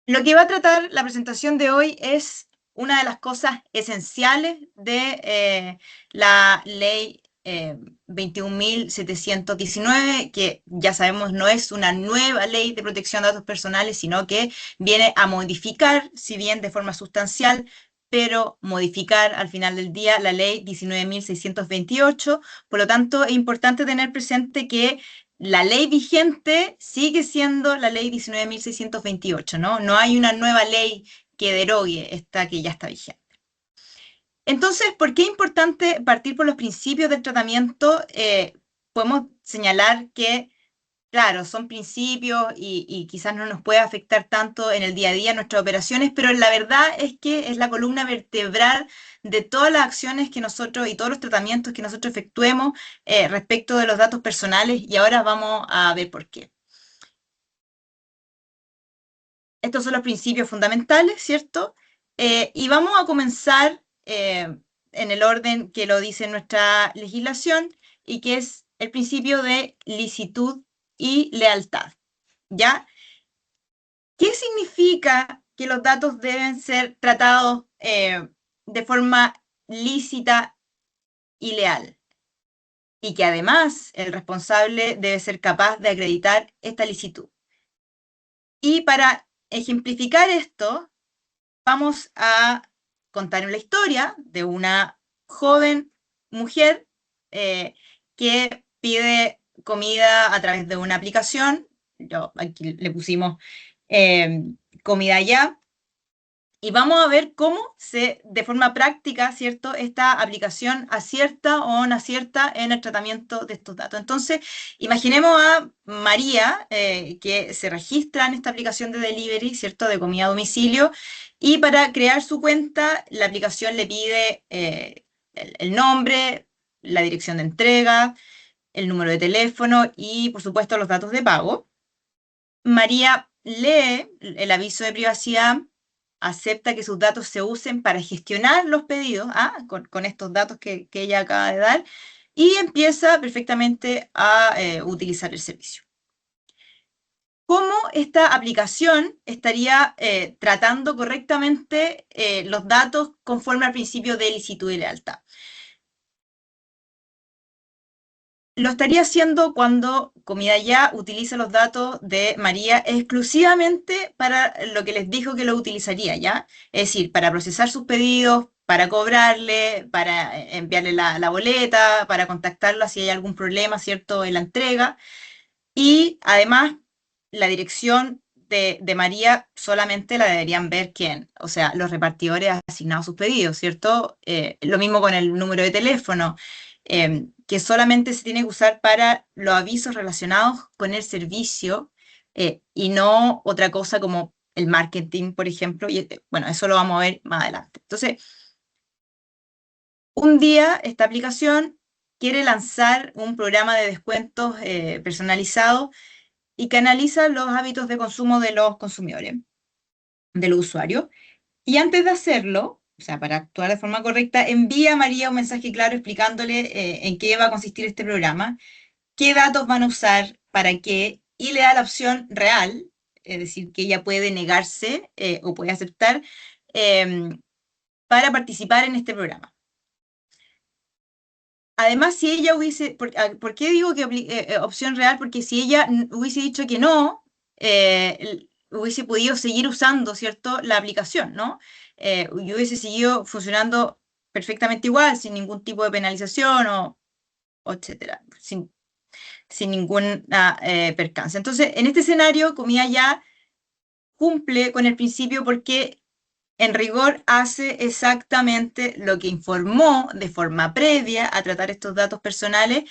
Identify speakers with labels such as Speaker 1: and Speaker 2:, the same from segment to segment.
Speaker 1: Lo que va a tratar la presentación de hoy es una de las cosas esenciales de la ley 21.719, que ya sabemos no es una nueva ley de protección de datos personales, sino que viene a modificar, si bien de forma sustancial, pero modificar al final del día la ley 19.628. Por lo tanto, es importante tener presente que la ley vigente sigue siendo la ley 19.628, ¿no? No hay una nueva ley que derogue esta que ya está vigente. Entonces, ¿por qué es importante partir por los principios del tratamiento? Podemos señalar que, claro, son principios y quizás no nos puede afectar tanto en el día a día nuestras operaciones, pero la verdad es que es la columna vertebral de todas las acciones que nosotros y todos los tratamientos que nosotros efectuemos respecto de los datos personales, y ahora vamos a ver por qué. Estos son los principios fundamentales, ¿cierto? Y vamos a comenzar en el orden que lo dice nuestra legislación, y que es el principio de licitud y lealtad, ¿ya? ¿Qué significa que los datos deben ser tratados de forma lícita y leal? Y que además el responsable debe ser capaz de acreditar esta licitud. Y para ejemplificar esto, vamos a contar la historia de una joven mujer que pide comida a través de una aplicación. Aquí le pusimos comida ya. Y vamos a ver cómo de forma práctica, ¿cierto?, esta aplicación acierta o no acierta en el tratamiento de estos datos. Entonces, imaginemos a María, que se registra en esta aplicación de delivery, ¿cierto?, de comida a domicilio, y para crear su cuenta, la aplicación le pide el nombre, la dirección de entrega, el número de teléfono y, por supuesto, los datos de pago. María lee el aviso de privacidad, acepta que sus datos se usen para gestionar los pedidos, con estos datos que ella acaba de dar, y empieza perfectamente a utilizar el servicio. ¿Cómo esta aplicación estaría tratando correctamente los datos conforme al principio de licitud y lealtad? Lo estaría haciendo cuando Comida Ya utiliza los datos de María exclusivamente para lo que les dijo que lo utilizaría, ¿ya? Es decir, para procesar sus pedidos, para cobrarle, para enviarle la boleta, para contactarlo si hay algún problema, ¿cierto?, en la entrega. Y además, la dirección de María solamente la deberían ver quién, o sea, los repartidores asignados a sus pedidos, ¿cierto? Lo mismo con el número de teléfono, que solamente se tiene que usar para los avisos relacionados con el servicio, y no otra cosa como el marketing, por ejemplo. Y bueno, eso lo vamos a ver más adelante. Entonces, un día esta aplicación quiere lanzar un programa de descuentos personalizado y que analiza los hábitos de consumo de los consumidores, de los usuarios. Y antes de hacerlo, o sea, para actuar de forma correcta, envía a María un mensaje claro explicándole en qué va a consistir este programa, qué datos van a usar, para qué, y le da la opción real, es decir, que ella puede negarse o puede aceptar para participar en este programa. Además, si ella hubiese, ¿por qué digo que opción real? Porque si ella hubiese dicho que no, hubiese podido seguir usando, ¿cierto?, la aplicación, ¿no? Y hubiese seguido funcionando perfectamente igual, sin ningún tipo de penalización o etcétera, sin ninguna percance. Entonces, en este escenario, Comida Ya cumple con el principio porque en rigor hace exactamente lo que informó de forma previa a tratar estos datos personales,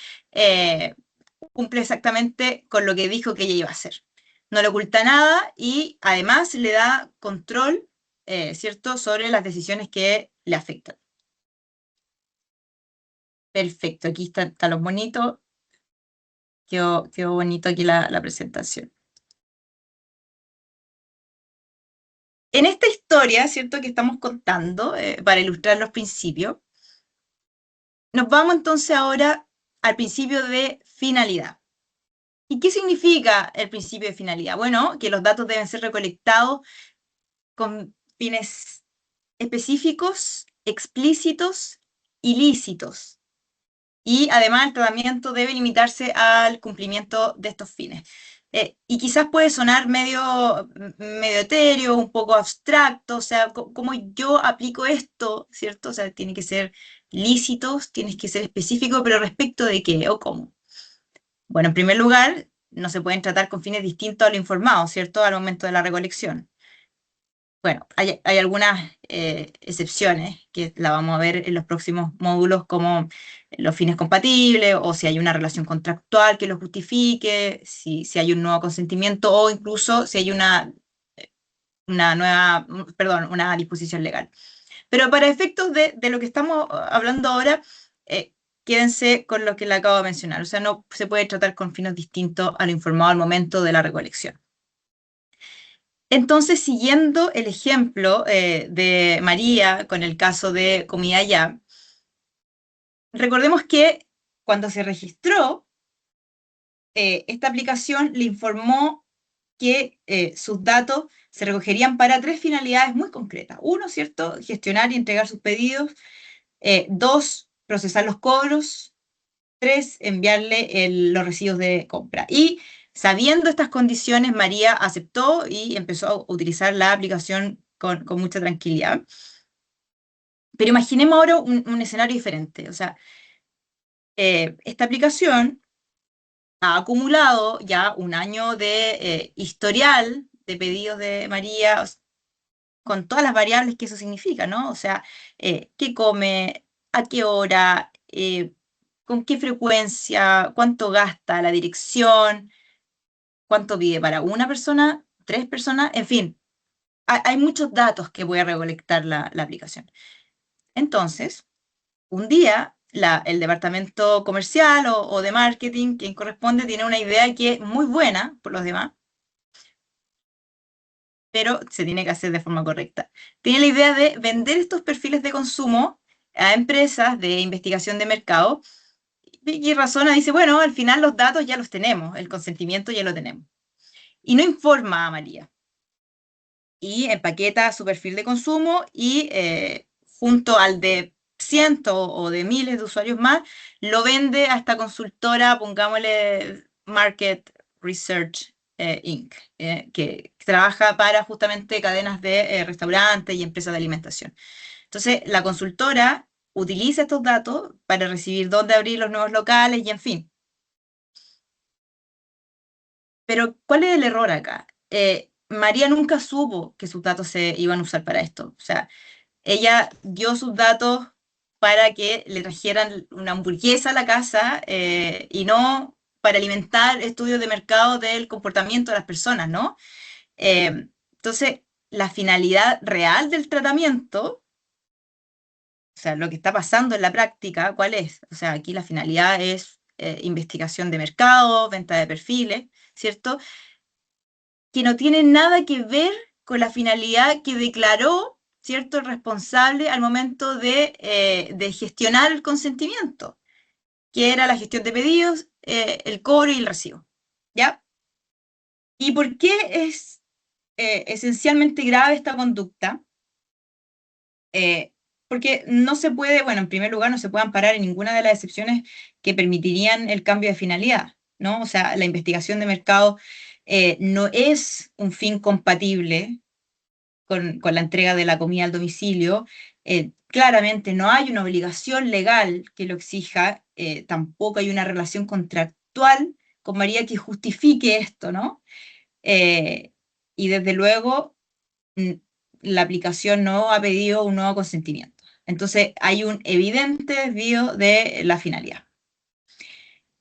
Speaker 1: cumple exactamente con lo que dijo que ella iba a hacer. No le oculta nada y además le da control, ¿cierto?, sobre las decisiones que le afectan. Perfecto, aquí están los bonitos. Quedó bonito aquí la presentación. En esta historia, ¿cierto?, que estamos contando, para ilustrar los principios, nos vamos entonces ahora al principio de finalidad. ¿Y qué significa el principio de finalidad? Bueno, que los datos deben ser recolectados con fines específicos, explícitos, ilícitos. Y además el tratamiento debe limitarse al cumplimiento de estos fines. Y quizás puede sonar medio etéreo, un poco abstracto, o sea, ¿cómo yo aplico esto? ¿Cierto? O sea, tiene que ser lícitos, tienes que ser específico, pero ¿respecto de qué o cómo? Bueno, en primer lugar, no se pueden tratar con fines distintos a lo informado, ¿cierto? Al momento de la recolección. Bueno, hay algunas excepciones que la vamos a ver en los próximos módulos, como los fines compatibles o si hay una relación contractual que lo justifique, si hay un nuevo consentimiento o incluso si hay una disposición legal. Pero para efectos de lo que estamos hablando ahora, quédense con lo que le acabo de mencionar. O sea, no se puede tratar con fines distintos a lo informado al momento de la recolección. Entonces, siguiendo el ejemplo de María con el caso de Comida Ya, recordemos que cuando se registró, esta aplicación le informó que sus datos se recogerían para tres finalidades muy concretas. Uno, ¿cierto? Gestionar y entregar sus pedidos. Dos, procesar los cobros. Tres, enviarle los recibos de compra. Y sabiendo estas condiciones, María aceptó y empezó a utilizar la aplicación con mucha tranquilidad. Pero imaginemos ahora un escenario diferente. O sea, esta aplicación ha acumulado ya un año de historial de pedidos de María, con todas las variables que eso significa, ¿no? O sea, qué come, a qué hora, con qué frecuencia, cuánto gasta, la dirección, cuánto pide para una persona, tres personas, en fin, hay muchos datos que puede recolectar la aplicación. Entonces, un día el departamento comercial o de marketing, quien corresponde, tiene una idea que es muy buena por los demás, pero se tiene que hacer de forma correcta. Tiene la idea de vender estos perfiles de consumo a empresas de investigación de mercado y razona, dice, bueno, al final los datos ya los tenemos, el consentimiento ya lo tenemos. Y no informa a María. Y empaqueta su perfil de consumo y junto al de cientos o de miles de usuarios más, lo vende a esta consultora, pongámosle Market Research Inc., que trabaja para justamente cadenas de restaurantes y empresas de alimentación. Entonces, la consultora utiliza estos datos para recibir dónde abrir los nuevos locales y en fin. Pero, ¿cuál es el error acá? María nunca supo que sus datos se iban a usar para esto. O sea, ella dio sus datos para que le trajeran una hamburguesa a la casa y no para alimentar estudios de mercado del comportamiento de las personas, ¿no? Entonces, la finalidad real del tratamiento, o sea, lo que está pasando en la práctica, ¿cuál es? O sea, aquí la finalidad es investigación de mercado, venta de perfiles, ¿cierto? Que no tiene nada que ver con la finalidad que declaró, ¿cierto?, el responsable al momento de gestionar el consentimiento, que era la gestión de pedidos, el cobro y el recibo. ¿Ya? ¿Y por qué es esencialmente grave esta conducta? Porque no se puede, bueno, en primer lugar, no se puede amparar en ninguna de las excepciones que permitirían el cambio de finalidad, ¿no? O sea, la investigación de mercado no es un fin compatible con la entrega de la comida al domicilio. Claramente no hay una obligación legal que lo exija, tampoco hay una relación contractual con María que justifique esto, ¿no? Y desde luego la aplicación no ha pedido un nuevo consentimiento. Entonces hay un evidente desvío de la finalidad.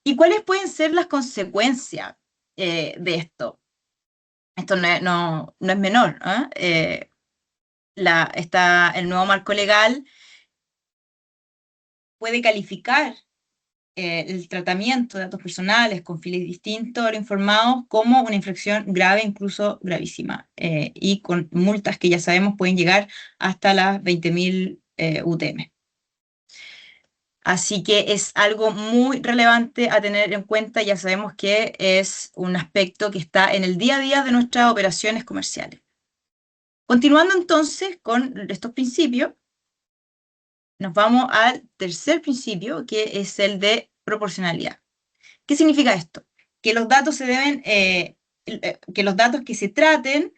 Speaker 1: ¿Y cuáles pueden ser las consecuencias de esto? Esto no es menor. El nuevo marco legal puede calificar el tratamiento de datos personales con fines distintos a lo informados como una infracción grave, incluso gravísima, y con multas que ya sabemos pueden llegar hasta las 20.000 UTM. Así que es algo muy relevante a tener en cuenta. Ya sabemos que es un aspecto que está en el día a día de nuestras operaciones comerciales. Continuando entonces con estos principios, nos vamos al tercer principio, que es el de proporcionalidad. ¿Qué significa esto? Que los datos que los datos que se traten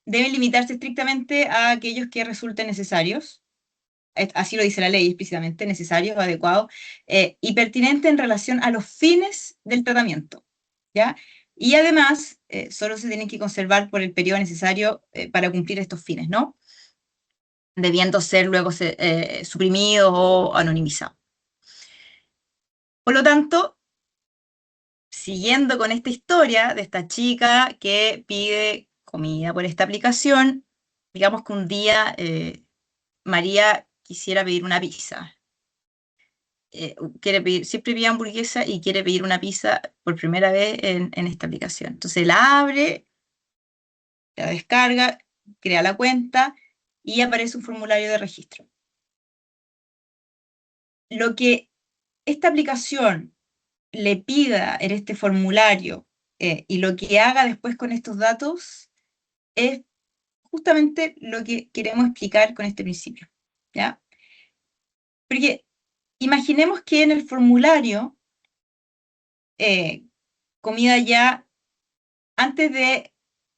Speaker 1: deben limitarse estrictamente a aquellos que resulten necesarios. Así lo dice la ley explícitamente, necesarios, adecuados, y pertinentes en relación a los fines del tratamiento, ¿ya? Y además, solo se tienen que conservar por el periodo necesario para cumplir estos fines, ¿no? Debiendo ser luego suprimidos o anonimizados. Por lo tanto, siguiendo con esta historia de esta chica que pide comida por esta aplicación, digamos que un día María quisiera pedir una pizza. Siempre pide hamburguesa y quiere pedir una pizza por primera vez en esta aplicación. Entonces la abre, la descarga, crea la cuenta y aparece un formulario de registro. Lo que esta aplicación le pida en este formulario y lo que haga después con estos datos es justamente lo que queremos explicar con este principio, ¿ya? Porque imaginemos que en el formulario, comida ya, antes de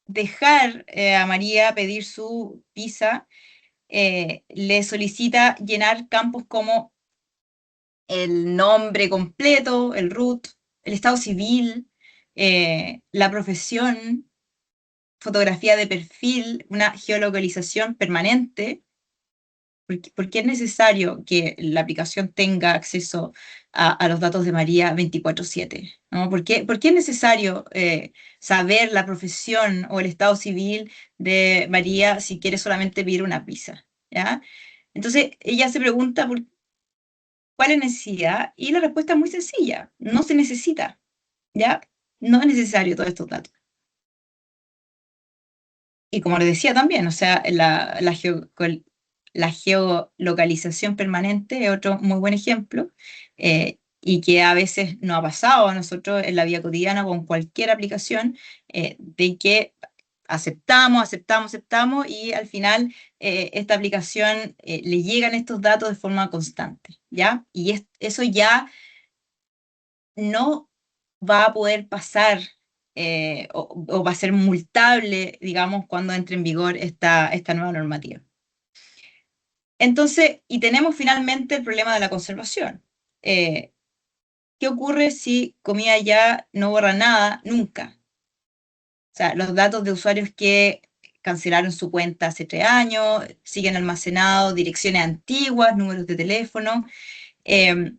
Speaker 1: dejar a María pedir su pizza, le solicita llenar campos como el nombre completo, el root, el estado civil, la profesión, fotografía de perfil, una geolocalización permanente, porque es necesario que la aplicación tenga acceso a los datos de María 24/7, ¿no? ¿Por qué es necesario saber la profesión o el estado civil de María si quiere solamente pedir una pizza? ¿Ya? Entonces ella se pregunta cuál es la necesidad y la respuesta es muy sencilla, no se necesita, ¿ya? No es necesario todos estos datos. Y como les decía también, o sea, la geolocalización permanente es otro muy buen ejemplo, y que a veces nos ha pasado a nosotros en la vida cotidiana con cualquier aplicación, de que aceptamos, y al final esta aplicación le llegan estos datos de forma constante, ¿ya? Y eso ya no va a poder pasar o va a ser multable, digamos, cuando entre en vigor esta nueva normativa. Entonces, y tenemos finalmente el problema de la conservación. ¿Qué ocurre si comida ya no borra nada nunca? O sea, los datos de usuarios que cancelaron su cuenta hace 3 años, siguen almacenados, direcciones antiguas, números de teléfono, que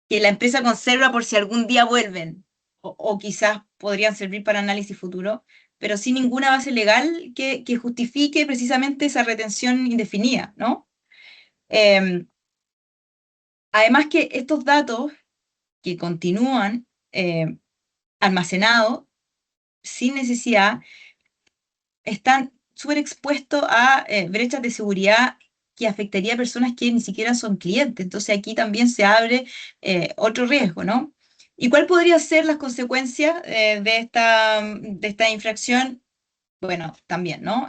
Speaker 1: la empresa conserva por si algún día vuelven, o quizás podrían servir para análisis futuro, pero sin ninguna base legal que justifique precisamente esa retención indefinida, ¿no? Eh, Además que estos datos que continúan almacenados sin necesidad están súper expuestos a brechas de seguridad que afectaría a personas que ni siquiera son clientes. Entonces aquí también se abre otro riesgo, ¿no? ¿Y cuál podría ser las consecuencias de esta infracción? Bueno, también, ¿no?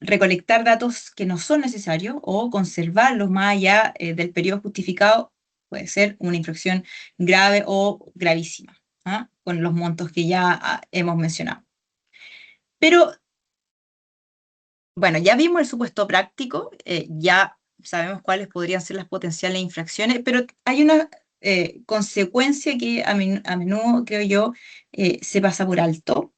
Speaker 1: Recolectar datos que no son necesarios o conservarlos más allá del periodo justificado puede ser una infracción grave o gravísima, ¿ah? Con los montos que ya hemos mencionado. Pero bueno, ya vimos el supuesto práctico, ya sabemos cuáles podrían ser las potenciales infracciones, pero hay una consecuencia que a menudo, creo yo, se pasa por alto.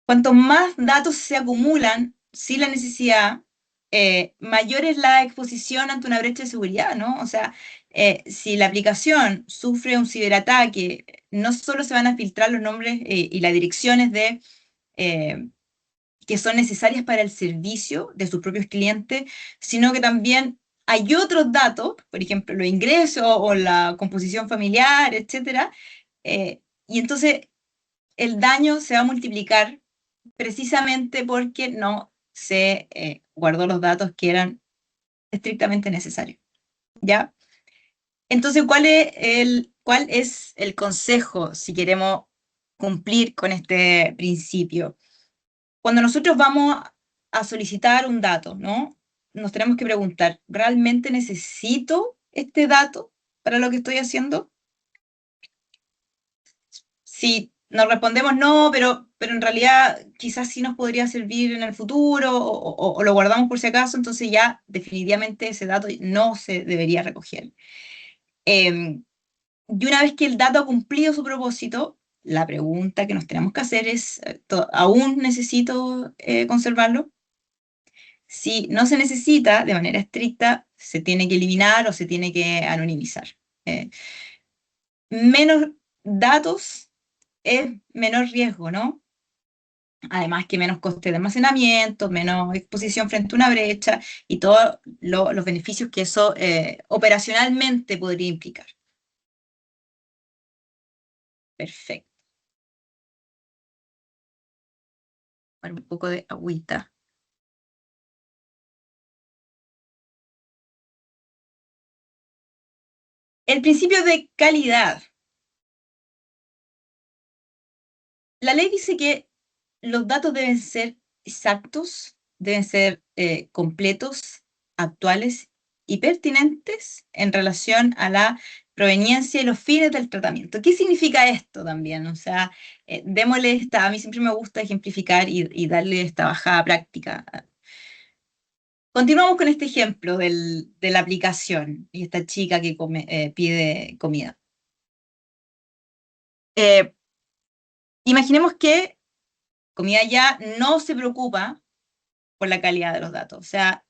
Speaker 1: Cuanto más datos se acumulan sin la necesidad, mayor es la exposición ante una brecha de seguridad, ¿no? O sea, si la aplicación sufre un ciberataque, no solo se van a filtrar los nombres y las direcciones eh, que son necesarias para el servicio de sus propios clientes, sino que también hay otros datos, por ejemplo, los ingresos o la composición familiar, etcétera, y entonces el daño se va a multiplicar precisamente porque no se guardó los datos que eran estrictamente necesarios, ¿ya? Entonces, cuál es el consejo si queremos cumplir con este principio. Cuando nosotros vamos a solicitar un dato, ¿no? Nos tenemos que preguntar, ¿realmente necesito este dato para lo que estoy haciendo? Si nos respondemos no, pero en realidad quizás sí nos podría servir en el futuro o lo guardamos por si acaso, entonces ya definitivamente ese dato no se debería recoger. Y una vez que el dato ha cumplido su propósito, la pregunta que nos tenemos que hacer es, ¿aún necesito conservarlo? Si no se necesita de manera estricta, se tiene que eliminar o se tiene que anonimizar. Eh, Menos datos es menor riesgo, ¿no? Además que menos coste de almacenamiento, menos exposición frente a una brecha y todos los beneficios que eso operacionalmente podría implicar. Perfecto. Bueno, un poco de agüita. El principio de calidad. La ley dice que los datos deben ser exactos, deben ser completos, actuales y pertinentes en relación a la proveniencia y los fines del tratamiento. ¿Qué significa esto también? O sea, démosle esta, a mí siempre me gusta ejemplificar y darle esta bajada práctica. Continuamos con este ejemplo de la aplicación y esta chica que pide comida. Eh, Imaginemos que Comida Ya no se preocupa por la calidad de los datos. O sea,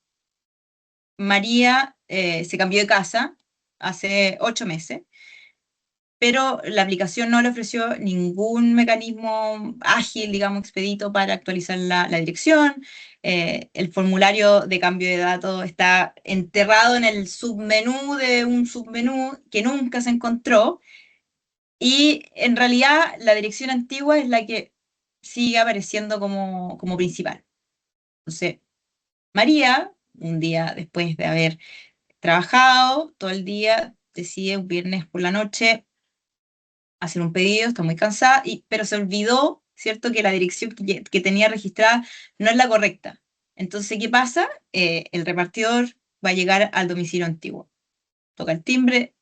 Speaker 1: María se cambió de casa hace 8 meses, pero la aplicación no le ofreció ningún mecanismo ágil, digamos, expedito para actualizar la dirección. El formulario de cambio de datos está enterrado en el submenú de un submenú que nunca se encontró. Y en realidad la dirección antigua es la que sigue apareciendo como principal. Entonces, María, un día después de haber trabajado todo el día, decide un viernes por la noche hacer un pedido, está muy cansada, pero se olvidó, ¿cierto?, que la dirección que tenía registrada no es la correcta. Entonces, ¿qué pasa? El repartidor va a llegar al domicilio antiguo, toca el timbre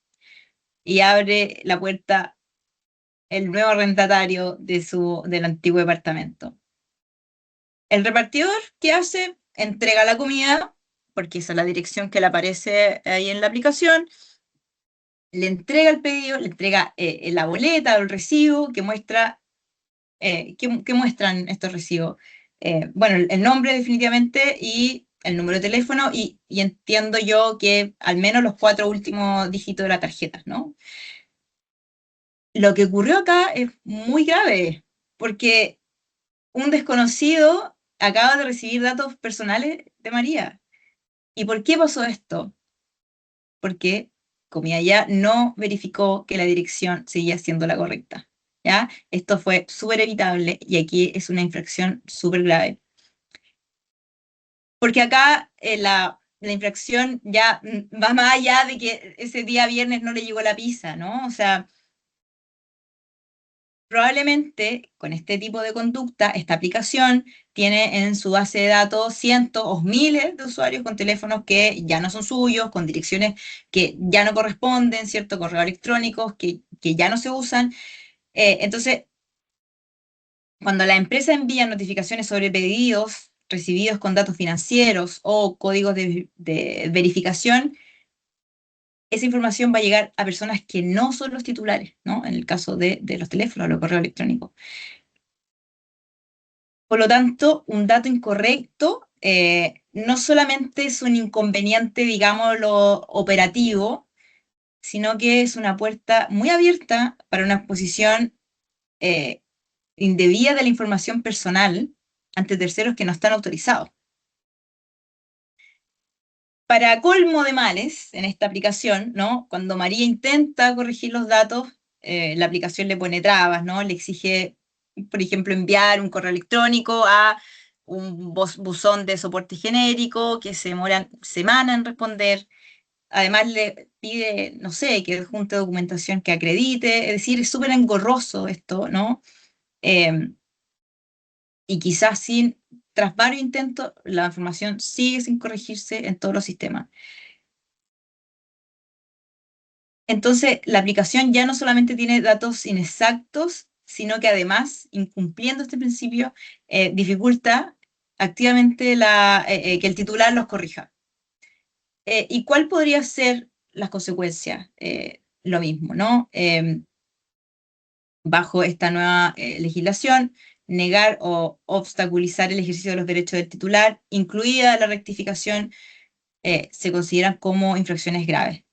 Speaker 1: y abre la puerta el nuevo arrendatario del antiguo departamento. El repartidor, ¿qué hace? Entrega la comida, porque esa es la dirección que le aparece ahí en la aplicación, le entrega el pedido, le entrega la boleta o el recibo que muestra, ¿qué muestran estos recibos? Bueno, el nombre definitivamente y el número de teléfono y entiendo yo que al menos los 4 últimos dígitos de la tarjeta, ¿no? Lo que ocurrió acá es muy grave, porque un desconocido acaba de recibir datos personales de María. ¿Y por qué pasó esto? Porque Comida Ya no verificó que la dirección seguía siendo la correcta. ¿Ya? Esto fue súper evitable y aquí es una infracción súper grave. Porque acá la infracción ya va más allá de que ese día viernes no le llegó la pizza, ¿no? O sea, probablemente con este tipo de conducta, esta aplicación tiene en su base de datos cientos o miles de usuarios con teléfonos que ya no son suyos, con direcciones que ya no corresponden, ¿cierto? Correos electrónicos que ya no se usan. Entonces, cuando la empresa envía notificaciones sobre pedidos recibidos con datos financieros o códigos de verificación, esa información va a llegar a personas que no son los titulares, ¿no? En el caso de los teléfonos o los correos electrónicos. Por lo tanto, un dato incorrecto no solamente es un inconveniente, digámoslo, operativo, sino que es una puerta muy abierta para una exposición eh, indebida de la información personal ante terceros que no están autorizados. Para colmo de males, en esta aplicación, ¿no? Cuando María intenta corregir los datos, la aplicación le pone trabas, ¿no? Le exige, por ejemplo, enviar un correo electrónico a un buzón de soporte genérico que se demoran semanas en responder. Además le pide, no sé, que junte documentación que acredite, es decir, es súper engorroso esto, ¿no? Eh, y quizás tras varios intentos, la información sigue sin corregirse en todos los sistemas. Entonces, la aplicación ya no solamente tiene datos inexactos, sino que además, incumpliendo este principio, dificulta activamente que el titular los corrija. ¿Y cuál podría ser las consecuencias? Lo mismo, ¿no? Bajo esta nueva legislación, negar o obstaculizar el ejercicio de los derechos del titular, incluida la rectificación, se consideran como infracciones graves,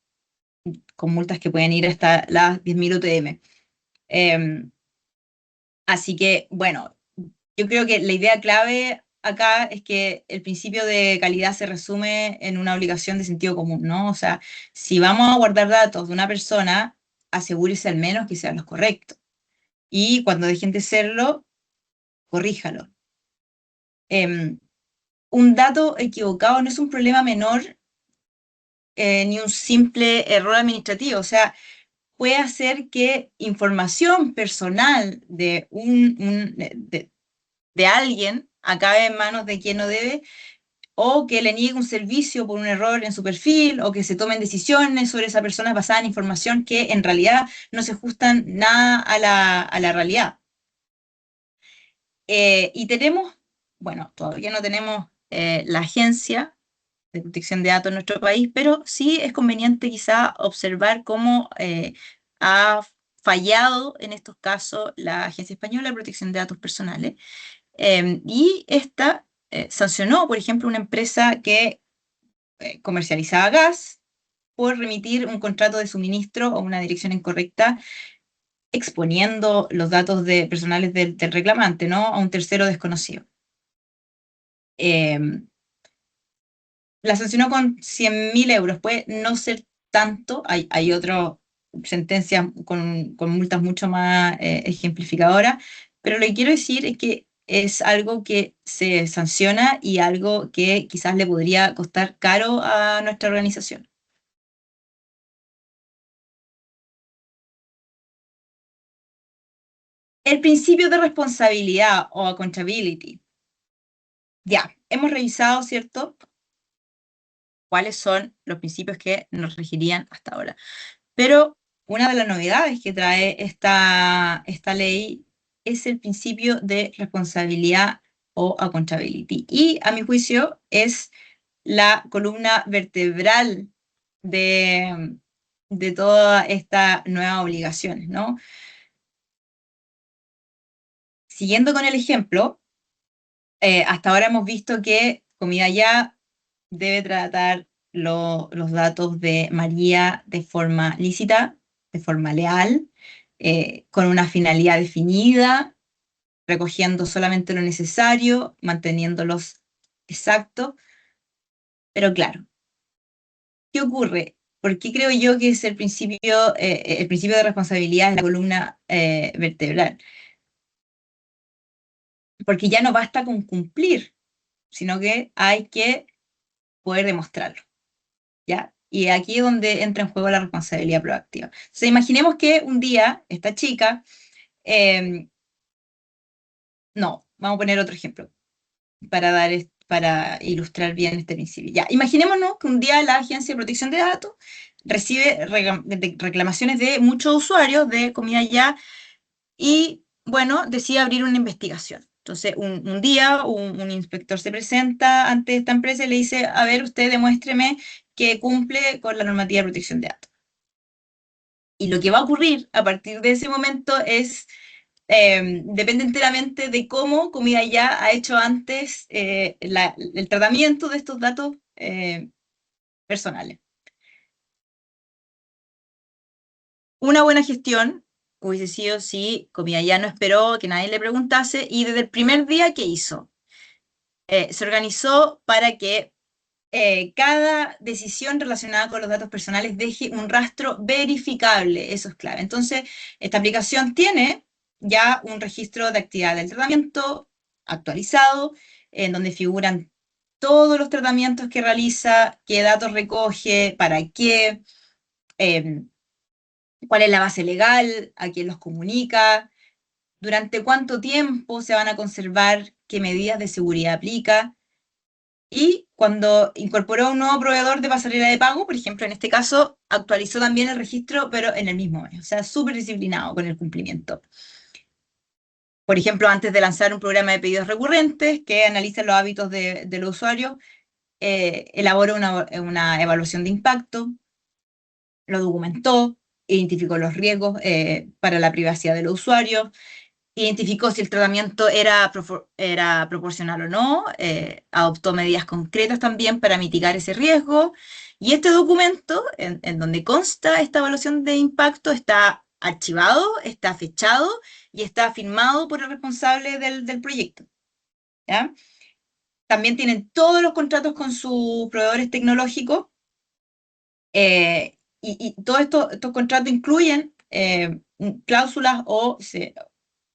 Speaker 1: con multas que pueden ir hasta las 10.000 UTM. Así que, bueno, yo creo que la idea clave acá es que el principio de calidad se resume en una obligación de sentido común, ¿no? O sea, si vamos a guardar datos de una persona, asegúrese al menos que sean los correctos. Y cuando dejen de serlo, corríjalo. Eh, un dato equivocado no es un problema menor ni un simple error administrativo. O sea, puede hacer que información personal de alguien acabe en manos de quien no debe, o que le niegue un servicio por un error en su perfil, o que se tomen decisiones sobre esa persona basadas en información que en realidad no se ajustan nada a la realidad. Y tenemos, bueno, todavía no tenemos la agencia de protección de datos en nuestro país, pero sí es conveniente quizá observar cómo ha fallado en estos casos la Agencia Española de Protección de Datos Personales. Y esta sancionó, por ejemplo, una empresa que comercializaba gas por remitir un contrato de suministro o una dirección incorrecta, exponiendo los datos personales del reclamante, ¿no? A un tercero desconocido. Eh, la sancionó con 100.000 euros. Puede no ser tanto, hay otras sentencias con multas mucho más ejemplificadoras, pero lo que quiero decir es que es algo que se sanciona y algo que quizás le podría costar caro a nuestra organización. El principio de responsabilidad o accountability. Ya, hemos revisado, ¿cierto?, cuáles son los principios que nos regirían hasta ahora. Pero una de las novedades que trae esta ley es el principio de responsabilidad o accountability. Y a mi juicio es la columna vertebral de todas estas nuevas obligaciones, ¿no? Siguiendo con el ejemplo, hasta ahora hemos visto que Comida Ya debe tratar los datos de María de forma lícita, de forma leal, con una finalidad definida, recogiendo solamente lo necesario, manteniéndolos exactos. Pero claro, ¿qué ocurre? ¿Por qué creo yo que es el principio de responsabilidad es la columna vertebral? Porque ya no basta con cumplir, sino que hay que poder demostrarlo, ¿ya? Y aquí es donde entra en juego la responsabilidad proactiva. Entonces, imaginemos que un día esta chica, eh, no, vamos a poner otro ejemplo para ilustrar bien este principio. Ya, imaginémonos que un día la Agencia de Protección de Datos recibe reclamaciones de muchos usuarios de Comida Ya y, bueno, decide abrir una investigación. Entonces, un día un inspector se presenta ante esta empresa y le dice, a ver, usted demuéstreme que cumple con la normativa de protección de datos. Y lo que va a ocurrir a partir de ese momento depende enteramente de cómo Comida Ya ha hecho antes el tratamiento de estos datos personales. Una buena gestión hubiese sido si Comida Ya no esperó que nadie le preguntase y desde el primer día que hizo, se organizó para que cada decisión relacionada con los datos personales deje un rastro verificable, eso es clave. Entonces, esta aplicación tiene ya un registro de actividad del tratamiento actualizado, en donde figuran todos los tratamientos que realiza, qué datos recoge, para qué, eh, cuál es la base legal, a quién los comunica, durante cuánto tiempo se van a conservar, qué medidas de seguridad aplica. Y cuando incorporó un nuevo proveedor de pasarela de pago, por ejemplo, en este caso, actualizó también el registro, pero en el mismo mes. O sea, súper disciplinado con el cumplimiento. Por ejemplo, antes de lanzar un programa de pedidos recurrentes que analiza los hábitos de los usuarios, elaboró una evaluación de impacto, lo documentó, identificó los riesgos para la privacidad de los usuarios, identificó si el tratamiento era proporcional o no, adoptó medidas concretas también para mitigar ese riesgo. Y este documento, en donde consta esta evaluación de impacto, está archivado, está fechado y está firmado por el responsable del proyecto. ¿Ya? También tienen todos los contratos con sus proveedores tecnológicos y todos estos contratos incluyen cláusulas o se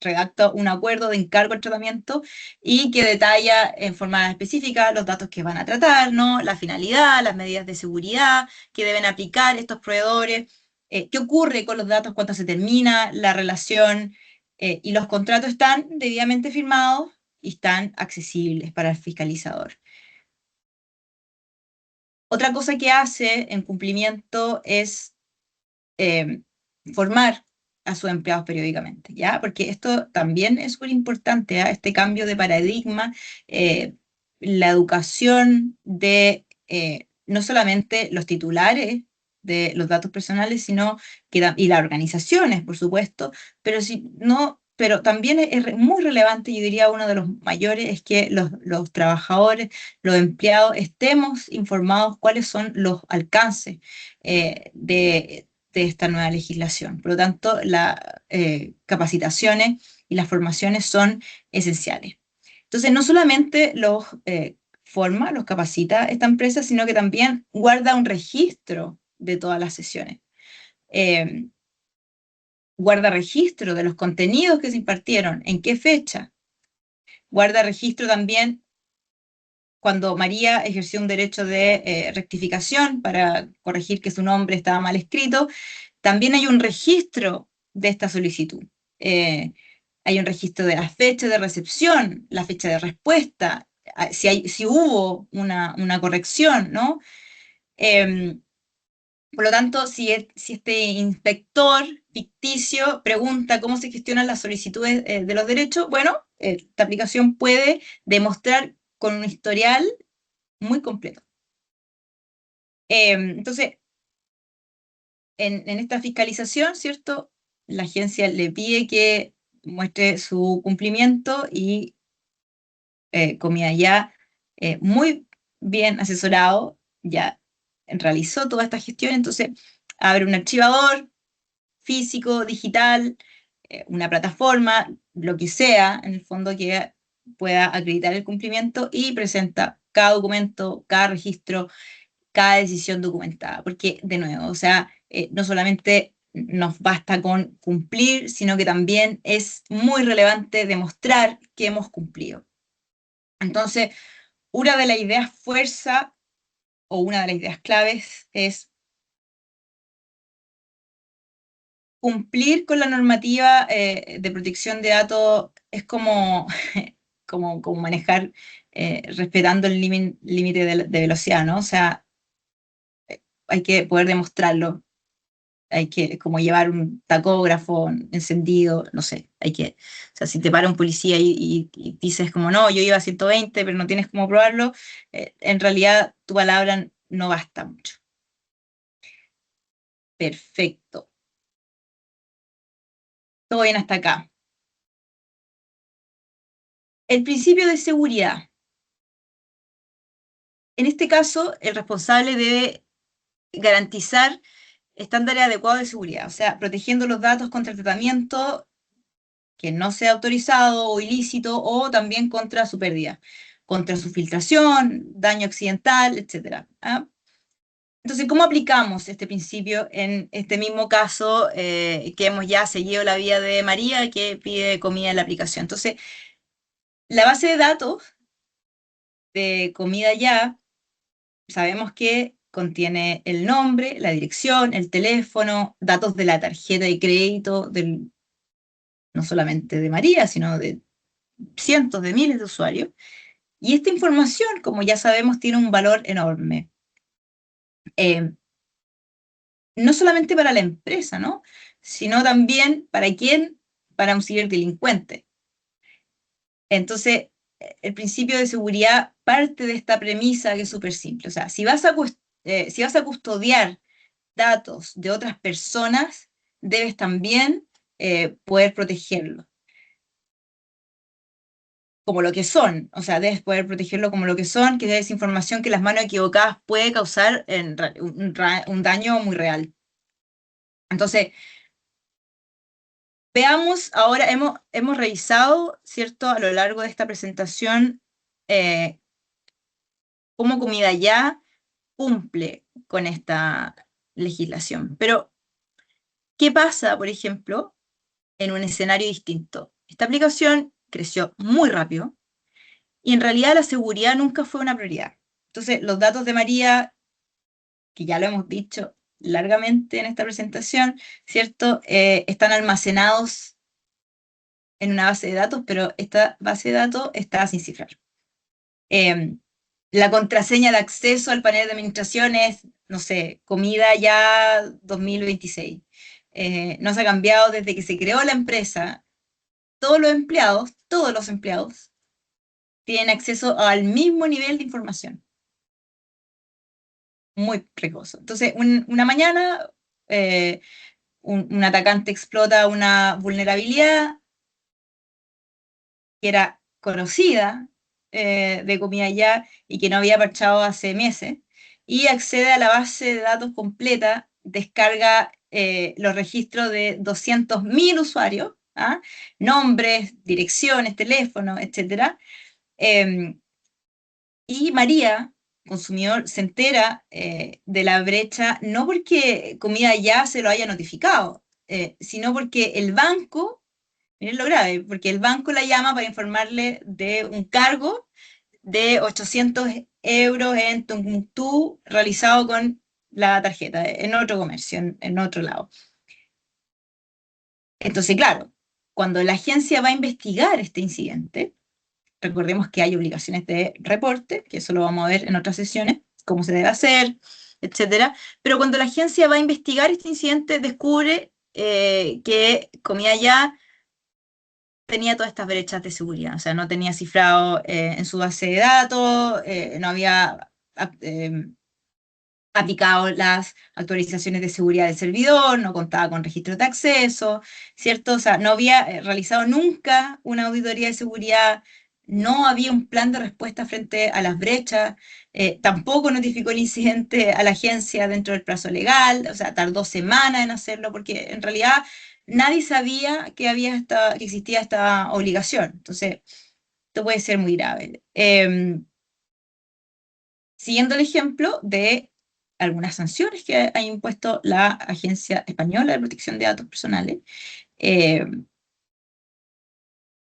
Speaker 1: redacta un acuerdo de encargo al tratamiento y que detalla en forma específica los datos que van a tratar, ¿no? La finalidad, las medidas de seguridad que deben aplicar estos proveedores, qué ocurre con los datos cuando se termina la relación, y los contratos están debidamente firmados y están accesibles para el fiscalizador. Otra cosa que hace en cumplimiento es eh, formar a sus empleados periódicamente, ¿ya? Porque esto también es muy importante, ¿ya? Este cambio de paradigma, la educación de no solamente los titulares de los datos personales, sino y las organizaciones, por supuesto, pero si no, pero también es muy relevante, yo diría uno de los mayores, es que los trabajadores, los empleados, estemos informados cuáles son los alcances de esta nueva legislación. Por lo tanto, las capacitaciones y las formaciones son esenciales. Entonces, no solamente los forma, los capacita esta empresa, sino que también guarda un registro de todas las sesiones. Eh, Guarda registro de los contenidos que se impartieron, en qué fecha. Guarda registro también cuando María ejerció un derecho de rectificación para corregir que su nombre estaba mal escrito. También hay un registro de esta solicitud. Eh, Hay un registro de la fecha de recepción, la fecha de respuesta, si hubo una corrección, ¿no? Eh, por lo tanto, si este inspector ficticio pregunta cómo se gestionan las solicitudes de los derechos, bueno, esta aplicación puede demostrar con un historial muy completo. Entonces, en esta fiscalización, ¿cierto? La agencia le pide que muestre su cumplimiento y Comida ya muy bien asesorado, ya realizó toda esta gestión, entonces abre un archivador físico, digital, una plataforma, lo que sea, en el fondo que pueda acreditar el cumplimiento y presenta cada documento, cada registro, cada decisión documentada, porque de nuevo, o sea, no solamente nos basta con cumplir, sino que también es muy relevante demostrar que hemos cumplido. Entonces, una de las ideas fuerza o una de las ideas claves es cumplir con la normativa de protección de datos. Es como, como manejar respetando el límite de velocidad, ¿no? O sea, hay que poder demostrarlo, hay que como llevar un tacógrafo encendido, no sé, o sea, si te para un policía y dices como, no, yo iba a 120, pero no tienes cómo probarlo, en realidad tu palabra no basta mucho. Perfecto. Todo bien hasta acá. El principio de seguridad. En este caso, el responsable debe garantizar estándares adecuados de seguridad, o sea, protegiendo los datos contra el tratamiento que no sea autorizado o ilícito, o también contra su pérdida, contra su filtración, daño accidental, etc. ¿Ah? Entonces, ¿cómo aplicamos este principio en este mismo caso que hemos ya seguido la vía de María, que pide comida en la aplicación? Entonces, la base de datos de comida ya, sabemos que contiene el nombre, la dirección, el teléfono, datos de la tarjeta de crédito no solamente de María, sino de cientos de miles de usuarios. Y esta información, como ya sabemos, tiene un valor enorme. Eh, no solamente para la empresa, ¿no? Sino también para quién, para un ciberdelincuente. Entonces, el principio de seguridad parte de esta premisa que es súper simple. O sea, si vas a custodiar datos de otras personas, debes también poder protegerlos como lo que son. O sea, debes poder protegerlo como lo que son, que es información que las manos equivocadas puede causar un daño muy real. Entonces, veamos, ahora hemos revisado, ¿cierto?, a lo largo de esta presentación, eh, cómo Comida Ya cumple con esta legislación. Pero, ¿qué pasa, por ejemplo, en un escenario distinto? Esta aplicación creció muy rápido y en realidad la seguridad nunca fue una prioridad. Entonces, los datos de María, que ya lo hemos dicho largamente en esta presentación, ¿cierto?, están almacenados en una base de datos, pero esta base de datos está sin cifrar. La contraseña de acceso al panel de administración es, no sé, Comida Ya 2026. No se ha cambiado desde que se creó la empresa. Todos los empleados, tienen acceso al mismo nivel de información. Muy precoz. Entonces, una mañana, un atacante explota una vulnerabilidad que era conocida de Comida Ya y que no había parchado hace meses, y accede a la base de datos completa, descarga los registros de 200.000 usuarios, ¿ah? Nombres, direcciones, teléfonos, etc. Y María, consumidor, se entera de la brecha no porque Comida Ya se lo haya notificado, sino porque el banco, miren lo grave, porque el banco la llama para informarle de un cargo de 800 euros en Tumtum realizado con la tarjeta, en otro comercio, en otro lado. Entonces, claro, cuando la agencia va a investigar este incidente, recordemos que hay obligaciones de reporte, que eso lo vamos a ver en otras sesiones, cómo se debe hacer, etcétera. Pero cuando la agencia va a investigar este incidente, descubre que Comida Ya tenía todas estas brechas de seguridad, o sea, no tenía cifrado en su base de datos, no había aplicado las actualizaciones de seguridad del servidor, no contaba con registros de acceso, ¿cierto? O sea, no había realizado nunca una auditoría de seguridad, no había un plan de respuesta frente a las brechas, tampoco notificó el incidente a la agencia dentro del plazo legal, o sea, tardó semanas en hacerlo, porque en realidad nadie sabía que existía esta obligación. Entonces, esto puede ser muy grave. Siguiendo el ejemplo de algunas sanciones que ha impuesto la Agencia Española de Protección de Datos Personales, eh,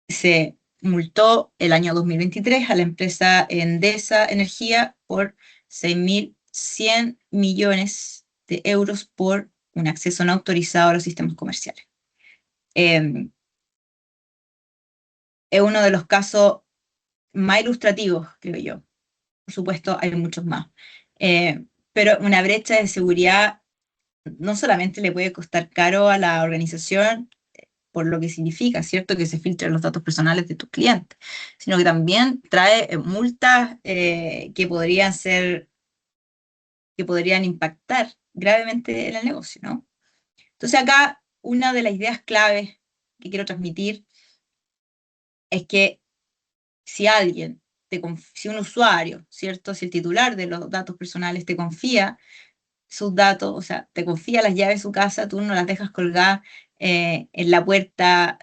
Speaker 1: se multó el año 2023 a la empresa Endesa Energía por 6.100 millones de euros por un acceso no autorizado a los sistemas comerciales. Es uno de los casos más ilustrativos, creo yo. Por supuesto, hay muchos más. Pero una brecha de seguridad no solamente le puede costar caro a la organización por lo que significa, ¿cierto?, que se filtren los datos personales de tus clientes, sino que también trae multas que podrían impactar gravemente en el negocio, ¿no? Entonces acá una de las ideas claves que quiero transmitir es que si alguien, si un usuario, ¿cierto?, si el titular de los datos personales te confía sus datos, o sea, te confía las llaves de su casa, tú no las dejas colgadas en la puerta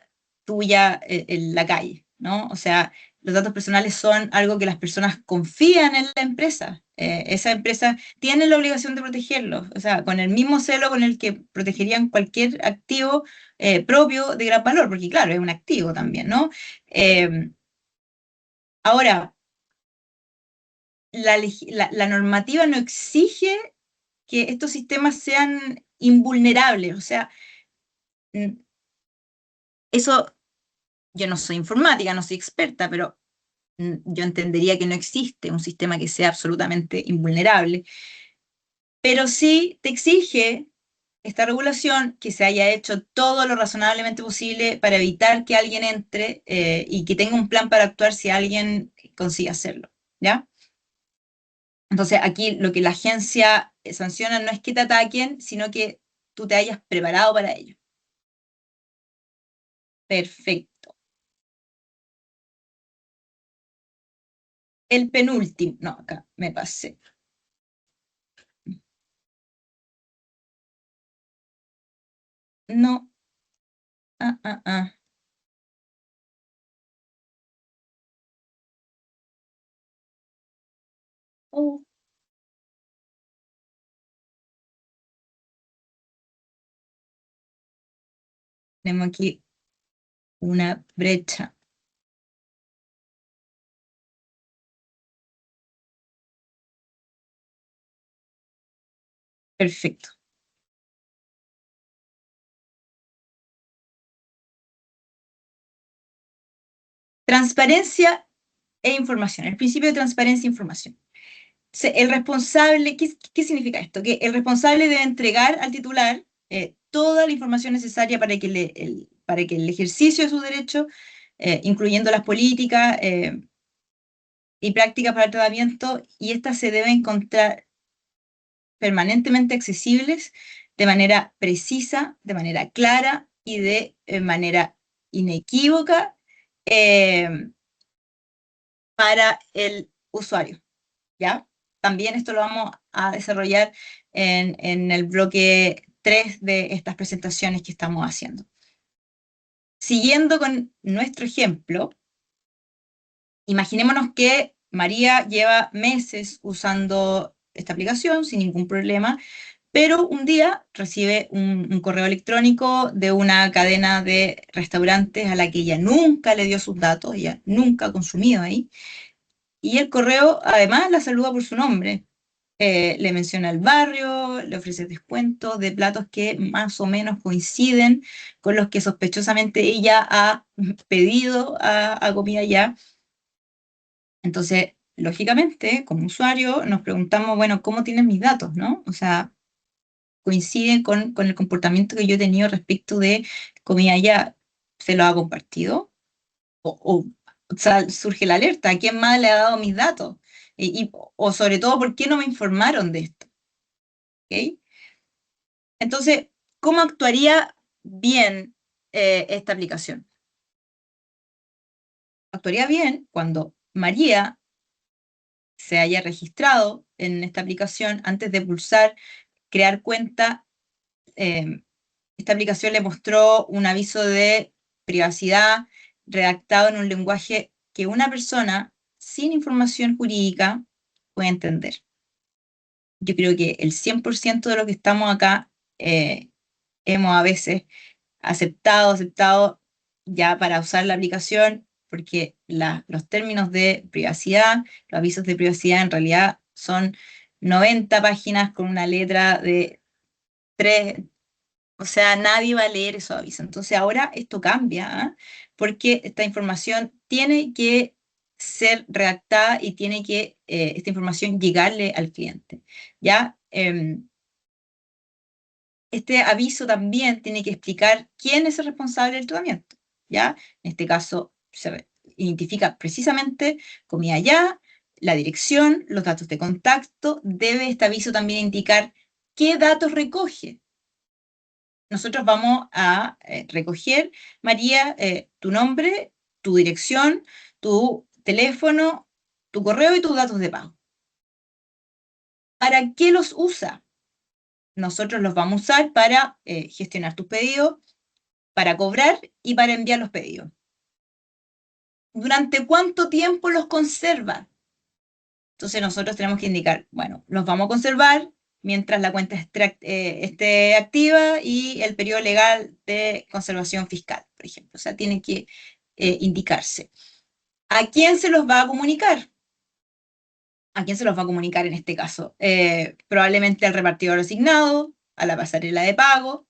Speaker 1: tuya en la calle, ¿no? O sea, los datos personales son algo que las personas confían en la empresa. Esa empresa tiene la obligación de protegerlos, o sea, con el mismo celo con el que protegerían cualquier activo propio de gran valor, porque claro, es un activo también, ¿no? Ahora, la normativa no exige que estos sistemas sean invulnerables, o sea, eso yo no soy informática, no soy experta, pero yo entendería que no existe un sistema que sea absolutamente invulnerable, pero sí te exige esta regulación que se haya hecho todo lo razonablemente posible para evitar que alguien entre y que tenga un plan para actuar si alguien consigue hacerlo, ¿ya? Entonces aquí lo que la agencia sanciona no es que te ataquen, sino que tú te hayas preparado para ello. Perfecto. El penúltimo, no, acá me pasé. No, ah, ah, ah. Oh, tenemos aquí una brecha. Perfecto. Transparencia e información. El principio de transparencia e información. El responsable, ¿qué significa esto? Que el responsable debe entregar al titular toda la información necesaria para que, para que el ejercicio de su derecho, incluyendo las políticas y prácticas para el tratamiento, y estas se deben encontrar permanentemente accesibles de manera precisa, de manera clara y de manera inequívoca eh, para el usuario, ¿ya? También esto lo vamos a desarrollar en el bloque 3 de estas presentaciones que estamos haciendo. Siguiendo con nuestro ejemplo, imaginémonos que María lleva meses usando esta aplicación sin ningún problema, pero un día recibe un correo electrónico de una cadena de restaurantes a la que ella nunca le dio sus datos, ella nunca ha consumido ahí, y el correo además la saluda por su nombre. Le menciona el barrio, le ofrece descuentos de platos que más o menos coinciden con los que sospechosamente ella ha pedido a comida ya. Entonces, lógicamente, como usuario, nos preguntamos, bueno, ¿cómo tienen mis datos, no? O sea, coinciden con el comportamiento que yo he tenido respecto de comida ya, ¿se lo ha compartido? O sea, surge la alerta, ¿a quién más le ha dado mis datos? O sobre todo, ¿por qué no me informaron de esto? ¿Ok? Entonces, ¿cómo actuaría bien esta aplicación? Actuaría bien cuando María se haya registrado en esta aplicación antes de pulsar crear cuenta. eh, Esta aplicación le mostró un aviso de privacidad redactado en un lenguaje que una persona sin información jurídica puede entender. Yo creo que el 100% de lo que estamos acá hemos a veces aceptado ya para usar la aplicación, porque los términos de privacidad, los avisos de privacidad en realidad son 90 páginas con una letra de 3, o sea, nadie va a leer esos avisos. Entonces ahora esto cambia, ¿ah? Porque esta información tiene que ser redactada y tiene que esta información llegarle al cliente, ¿ya? Este aviso también tiene que explicar quién es el responsable del tratamiento, ¿ya? En este caso se identifica precisamente comida ya, la dirección, los datos de contacto. Debe este aviso también indicar qué datos recoge. Nosotros vamos a recoger, María, tu nombre, tu dirección, tu teléfono, tu correo y tus datos de pago. ¿Para qué los usa? Nosotros los vamos a usar para gestionar tus pedidos, para cobrar y para enviar los pedidos. ¿Durante cuánto tiempo los conserva? Entonces nosotros tenemos que indicar, bueno, los vamos a conservar mientras la cuenta esté activa y el periodo legal de conservación fiscal, por ejemplo. O sea, tiene que indicarse. ¿A quién se los va a comunicar? ¿A quién se los va a comunicar en este caso? Probablemente al repartidor asignado, a la pasarela de pago,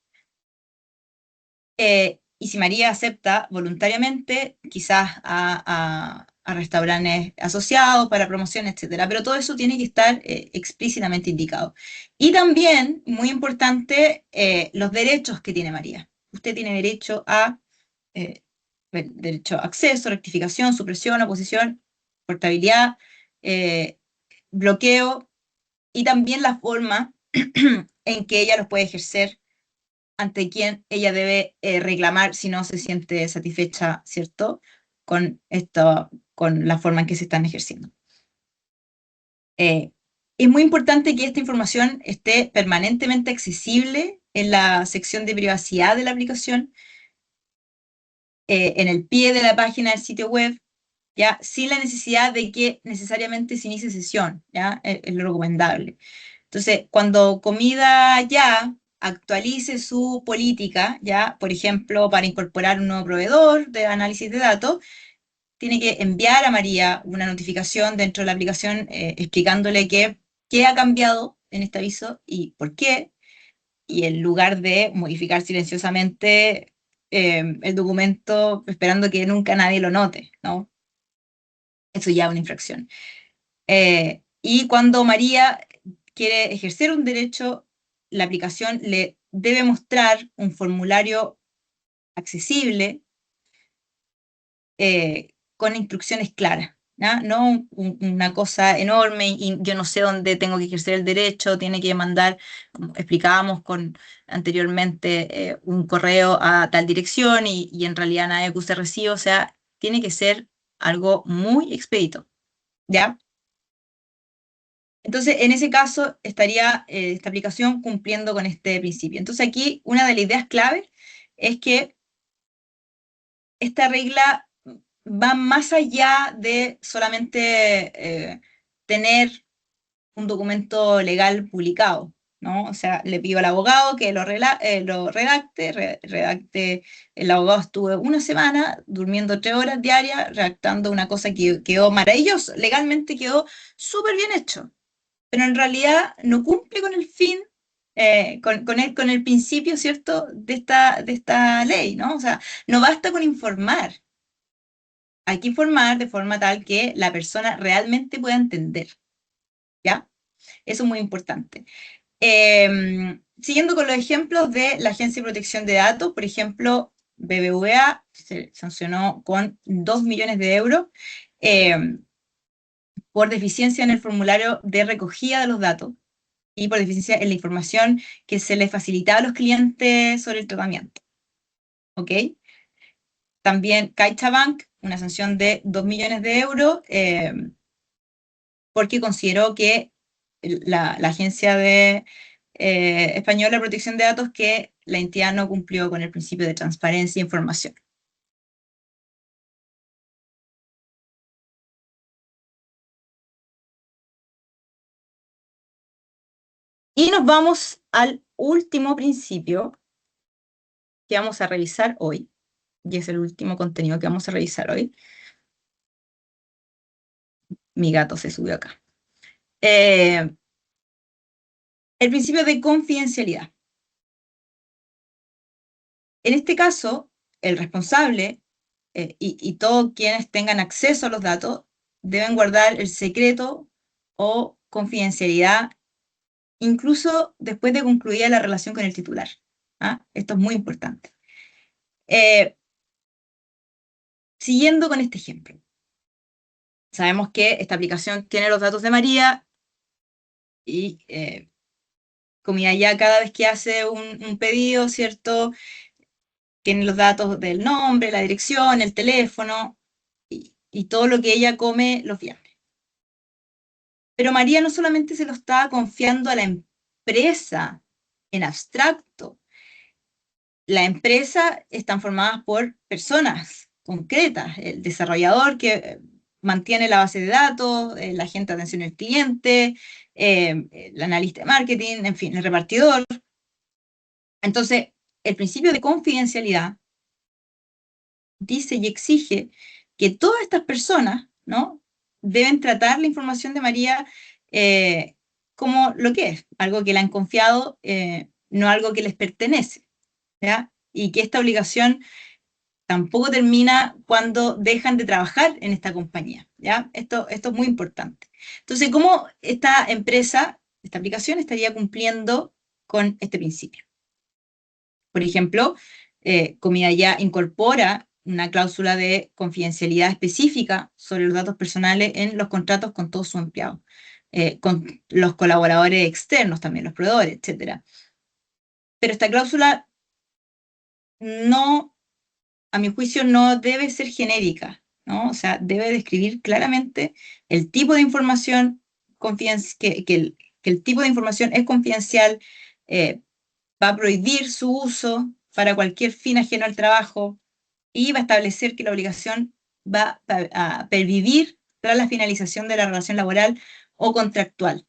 Speaker 1: y si María acepta voluntariamente, quizás a restaurantes asociados para promoción, etcétera. Pero todo eso tiene que estar explícitamente indicado. Y también, muy importante, los derechos que tiene María. Usted tiene derecho a derecho a acceso, rectificación, supresión, oposición, portabilidad, eh, bloqueo y también la forma en que ella los puede ejercer, ante quien ella debe reclamar si no se siente satisfecha, ¿cierto? Con esto, con la forma en que se están ejerciendo. Es muy importante que esta información esté permanentemente accesible en la sección de privacidad de la aplicación, en el pie de la página del sitio web, ¿ya? Sin la necesidad de que necesariamente se inicie sesión, ¿ya? Es lo recomendable. Entonces, cuando Comida Ya actualice su política, ¿ya? Por ejemplo, para incorporar un nuevo proveedor de análisis de datos, tiene que enviar a María una notificación dentro de la aplicación explicándole qué ha cambiado en este aviso y por qué, y en lugar de modificar silenciosamente el documento esperando que nunca nadie lo note, ¿no? Eso ya es una infracción. Y cuando María quiere ejercer un derecho, la aplicación le debe mostrar un formulario accesible con instrucciones claras, ¿no? No una cosa enorme y yo no sé dónde tengo que ejercer el derecho, tiene que mandar, como explicábamos anteriormente, un correo a tal dirección y en realidad nadie que usted recibe, o sea, tiene que ser algo muy expedito, ¿ya? Entonces, en ese caso, estaría esta aplicación cumpliendo con este principio. Entonces, aquí una de las ideas claves es que esta regla va más allá de solamente tener un documento legal publicado, ¿no? O sea, le pido al abogado que lo redacte, redacte, el abogado estuvo una semana durmiendo 3 horas diarias, redactando una cosa que quedó maravilloso, legalmente quedó súper bien hecho, pero en realidad no cumple con el fin, con el principio, ¿cierto?, de esta ley, ¿no? O sea, no basta con informar, hay que informar de forma tal que la persona realmente pueda entender, ¿ya? Eso es muy importante. Siguiendo con los ejemplos de la Agencia de Protección de Datos, por ejemplo, BBVA se sancionó con 2 millones de euros por deficiencia en el formulario de recogida de los datos y por deficiencia en la información que se les facilitaba a los clientes sobre el tratamiento. ¿Ok? También CaixaBank, una sanción de 2 millones de euros, porque consideró que la Agencia Española de Protección de Datos, que la entidad no cumplió con el principio de transparencia e información. Y nos vamos al último principio que vamos a revisar hoy, y es el último contenido que vamos a revisar hoy. Mi gato se subió acá. El principio de confidencialidad. En este caso, el responsable y todos quienes tengan acceso a los datos deben guardar el secreto o confidencialidad incluso después de concluida la relación con el titular. ¿Ah? Esto es muy importante. Siguiendo con este ejemplo, sabemos que esta aplicación tiene los datos de María y Comida Ya cada vez que hace un pedido, ¿cierto? Tiene los datos del nombre, la dirección, el teléfono y todo lo que ella come los viernes. Pero María no solamente se lo estaba confiando a la empresa en abstracto, la empresa están formadas por personas concretas, el desarrollador que mantiene la base de datos, el agente de atención al cliente, el analista de marketing, en fin, el repartidor. Entonces, el principio de confidencialidad dice y exige que todas estas personas, ¿no?, deben tratar la información de María como lo que es, algo que le han confiado, no algo que les pertenece, ¿ya? Y que esta obligación tampoco termina cuando dejan de trabajar en esta compañía, ¿ya? Esto es muy importante. Entonces, ¿cómo esta empresa, esta aplicación estaría cumpliendo con este principio? Por ejemplo, Comida Ya incorpora una cláusula de confidencialidad específica sobre los datos personales en los contratos con todos sus empleados, con los colaboradores externos también, los proveedores, etcétera. Pero esta cláusula no, a mi juicio, no debe ser genérica, ¿no? O sea, debe describir claramente el tipo de información que el tipo de información es confidencial, va a prohibir su uso para cualquier fin ajeno al trabajo y va a establecer que la obligación va a pervivir tras la finalización de la relación laboral o contractual,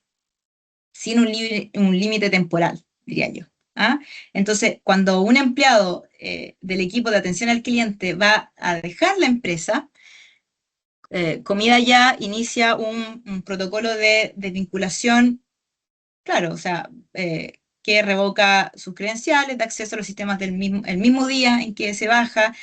Speaker 1: sin un límite temporal, diría yo. ¿Ah? Entonces, cuando un empleado del equipo de atención al cliente va a dejar la empresa, Comida Ya inicia un protocolo de desvinculación, claro, o sea, que revoca sus credenciales de acceso a los sistemas el mismo día en que se baja,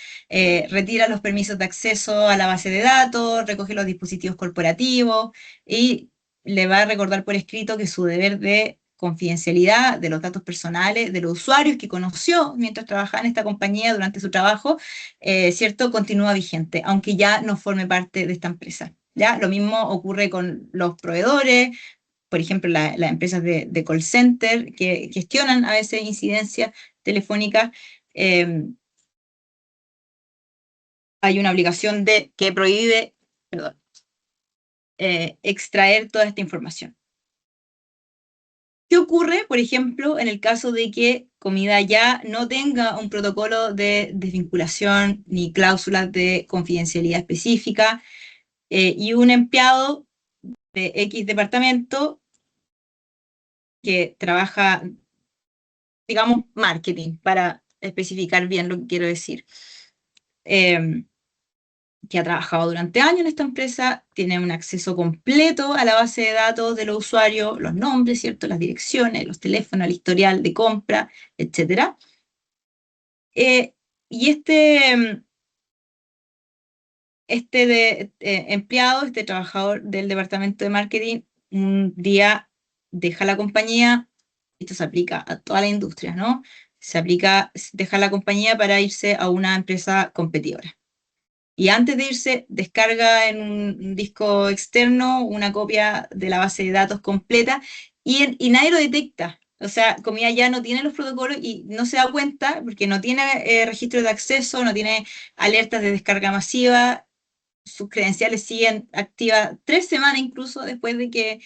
Speaker 1: retira los permisos de acceso a la base de datos, recoge los dispositivos corporativos y le va a recordar por escrito que su deber de confidencialidad de los datos personales de los usuarios que conoció mientras trabajaba en esta compañía durante su trabajo, ¿cierto? Continúa vigente, aunque ya no forme parte de esta empresa. ¿Ya? Lo mismo ocurre con los proveedores, por ejemplo, las empresas de call center que gestionan a veces incidencias telefónicas. eh, Hay una obligación que prohíbe, perdón, extraer toda esta información. ¿Qué ocurre, por ejemplo, en el caso de que Comida Ya no tenga un protocolo de desvinculación ni cláusulas de confidencialidad específica, y un empleado de X departamento que trabaja, digamos, marketing, para especificar bien lo que quiero decir, eh, que ha trabajado durante años en esta empresa, tiene un acceso completo a la base de datos de los usuarios, los nombres, ¿cierto? Las direcciones, los teléfonos, el historial de compra, etcétera. Y empleado, este trabajador del departamento de marketing, un día deja la compañía. Esto se aplica a toda la industria, ¿no? Se aplica dejar la compañía para irse a una empresa competidora. Y antes de irse, descarga en un disco externo una copia de la base de datos completa y nadie lo detecta. O sea, Comida Ya no tiene los protocolos y no se da cuenta porque no tiene registro de acceso, no tiene alertas de descarga masiva. Sus credenciales siguen activas 3 semanas incluso después de que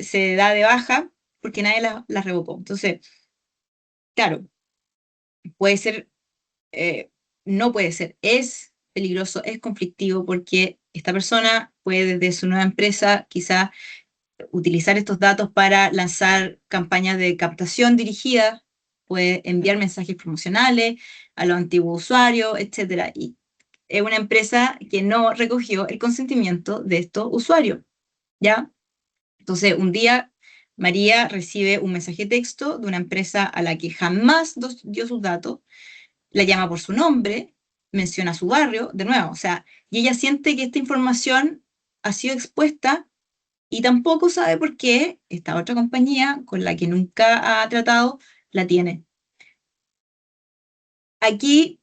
Speaker 1: se da de baja, porque nadie las revocó. Entonces, claro, puede ser, eh, no puede ser, es peligroso, es conflictivo, porque esta persona puede desde su nueva empresa quizá utilizar estos datos para lanzar campañas de captación dirigida, puede enviar mensajes promocionales a los antiguos usuarios, etcétera. Y es una empresa que no recogió el consentimiento de estos usuarios, ¿ya? Entonces, un día María recibe un mensaje de texto de una empresa a la que jamás dio sus datos, la llama por su nombre, menciona su barrio, de nuevo, o sea, y ella siente que esta información ha sido expuesta y tampoco sabe por qué esta otra compañía con la que nunca ha tratado la tiene. Aquí,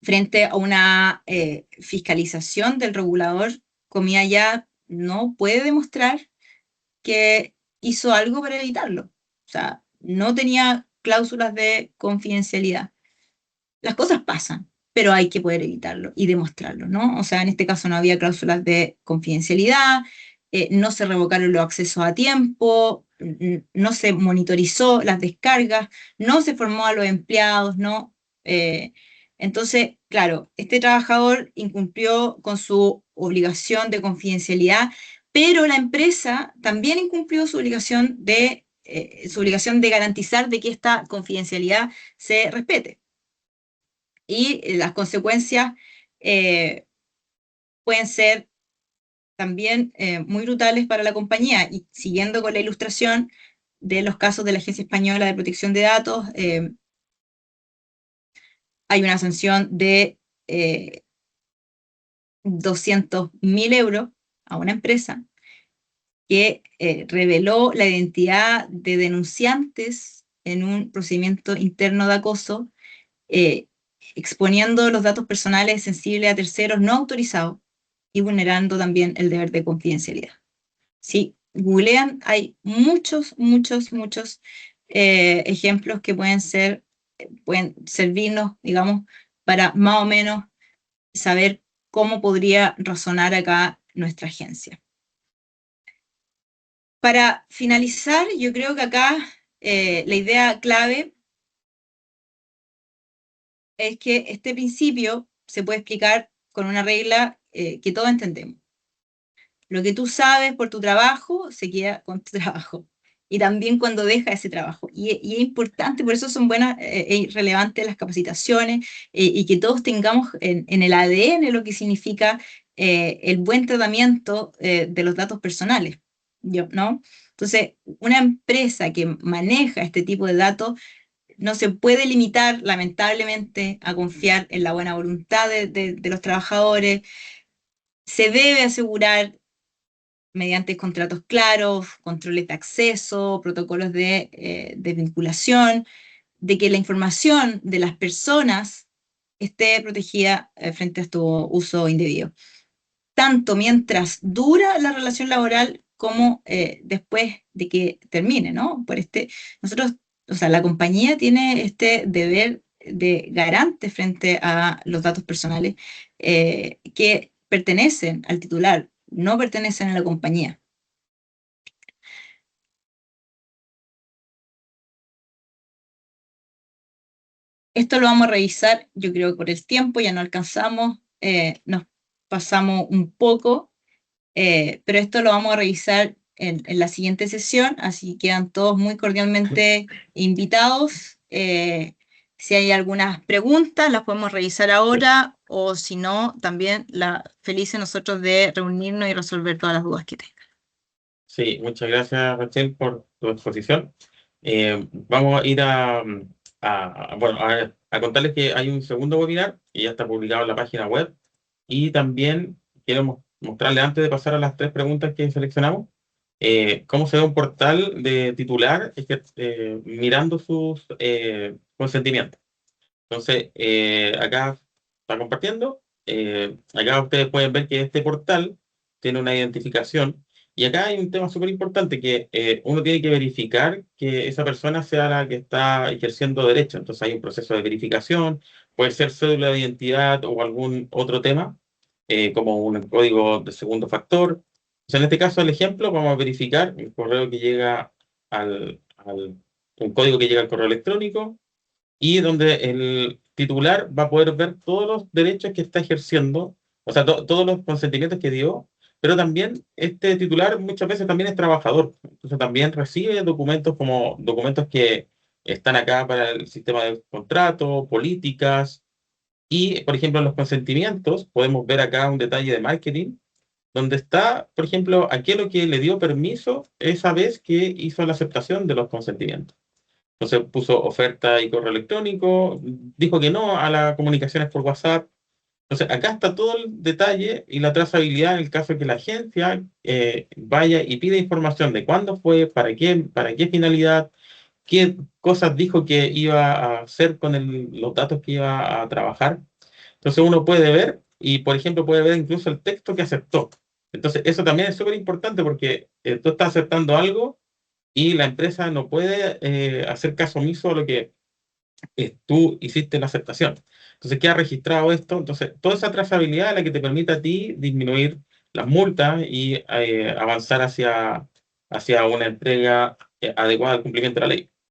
Speaker 1: frente a una fiscalización del regulador, Comida Ya no puede demostrar que hizo algo para evitarlo. O sea, no tenía cláusulas de confidencialidad. Las cosas pasan, pero hay que poder evitarlo y demostrarlo, ¿no? O sea, en este caso no había cláusulas de confidencialidad, no se revocaron los accesos a tiempo, no se monitorizó las descargas, no se formó a los empleados, ¿no? Eh, entonces, claro, este trabajador incumplió con su obligación de confidencialidad, pero la empresa también incumplió su obligación de garantizar de que esta confidencialidad se respete. Y las consecuencias eh, pueden ser también muy brutales para la compañía. Y siguiendo con la ilustración de los casos de la Agencia Española de Protección de Datos, hay una sanción de 200.000 euros a una empresa que reveló la identidad de denunciantes en un procedimiento interno de acoso, eh, exponiendo los datos personales sensibles a terceros no autorizados y vulnerando también el deber de confidencialidad. Si googlean, hay muchos, muchos, muchos ejemplos que pueden servirnos, digamos, para más o menos saber cómo podría razonar acá nuestra agencia. Para finalizar, yo creo que acá la idea clave es que este principio se puede explicar con una regla que todos entendemos. Lo que tú sabes por tu trabajo se queda con tu trabajo. Y también cuando deja ese trabajo. Y es importante, por eso son buenas e relevantes las capacitaciones y que todos tengamos en el ADN lo que significa el buen tratamiento de los datos personales, ¿no? Entonces, una empresa que maneja este tipo de datos no se puede limitar, lamentablemente, a confiar en la buena voluntad de los trabajadores. Se debe asegurar mediante contratos claros, controles de acceso, protocolos de vinculación, de que la información de las personas esté protegida frente a este uso indebido, tanto mientras dura la relación laboral como después de que termine, ¿no? Nosotros, o sea, la compañía tiene este deber de garante frente a los datos personales que pertenecen al titular, no pertenecen a la compañía. Esto lo vamos a revisar, yo creo que por el tiempo ya no alcanzamos, nos pasamos un poco, pero esto lo vamos a revisar en la siguiente sesión, así quedan todos muy cordialmente invitados. Si hay algunas preguntas, las podemos revisar ahora, o si no, también felices nosotros de reunirnos y resolver todas las dudas que tengan.
Speaker 2: Sí, muchas gracias, Rachel, por tu exposición. Vamos a ir bueno, a contarles que hay un segundo webinar que ya está publicado en la página web y también quiero mostrarles, antes de pasar a las tres preguntas que seleccionamos, cómo se ve un portal de titular mirando sus consentimientos. Entonces, acá está compartiendo. Acá ustedes pueden ver que este portal tiene una identificación. Y acá hay un tema súper importante que uno tiene que verificar que esa persona sea la que está ejerciendo derecho. Entonces hay un proceso de verificación, puede ser cédula de identidad o algún otro tema, como un código de segundo factor. O sea, en este caso, el ejemplo, vamos a verificar el correo que llega un código que llega al correo electrónico y donde el titular va a poder ver todos los derechos que está ejerciendo, o sea, todos los consentimientos que dio, pero también este titular muchas veces también es trabajador, entonces también recibe documentos como documentos que están acá para el sistema de contrato, políticas, y por ejemplo en los consentimientos podemos ver acá un detalle de marketing, donde está, por ejemplo, aquí lo que le dio permiso esa vez que hizo la aceptación de los consentimientos. Entonces puso oferta y correo electrónico, dijo que no a las comunicaciones por WhatsApp. Entonces acá está todo el detalle y la trazabilidad en el caso de que la agencia vaya y pida información de cuándo fue, para qué finalidad, qué cosas dijo que iba a hacer con los datos que iba a trabajar. Entonces uno puede ver y, por ejemplo, puede ver incluso el texto que aceptó. Entonces eso también es súper importante porque tú estás aceptando algo y la empresa no puede hacer caso omiso a lo que tú hiciste en la aceptación. Entonces queda registrado esto. Entonces, toda esa trazabilidad es la que te permite a ti disminuir las multas y avanzar hacia una entrega adecuada al cumplimiento de la ley.